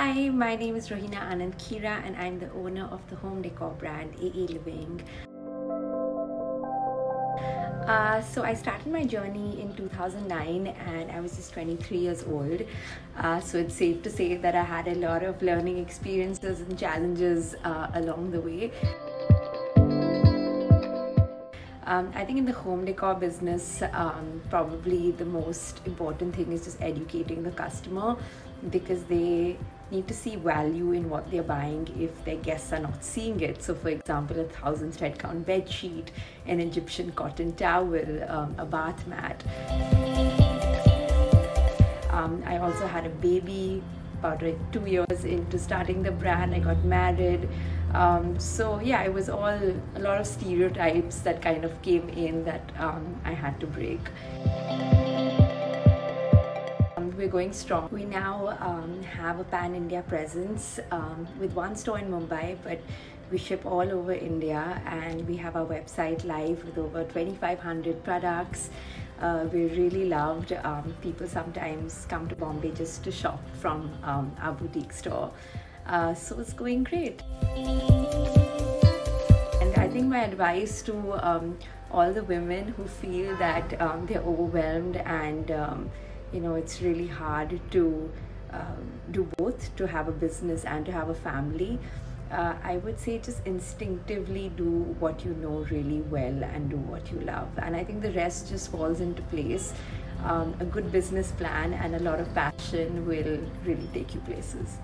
Hi, my name is Rohina Anand Khira and I'm the owner of the home decor brand AA Living. So I started my journey in 2009 and I was just 23 years old. So it's safe to say that I had a lot of learning experiences and challenges along the way. I think in the home decor business, probably the most important thing is just educating the customer, because they need to see value in what they're buying if their guests are not seeing it. So for example, 1,000 thread count bed sheet, an Egyptian cotton towel, a bath mat. I also had a baby about 2 years into starting the brand. I got married. So yeah, it was all a lot of stereotypes that kind of came in that I had to break. We're going strong. We now have a pan-India presence with one store in Mumbai, but we ship all over India, and we have our website live with over 2,500 products. We're really loved. People sometimes come to Bombay just to shop from our boutique store. So it's going great. And I think my advice to all the women who feel that they're overwhelmed and it's really hard to do both, to have a business and to have a family. I would say just instinctively do what you know really well and do what you love, and I think the rest just falls into place. A good business plan and a lot of passion will really take you places.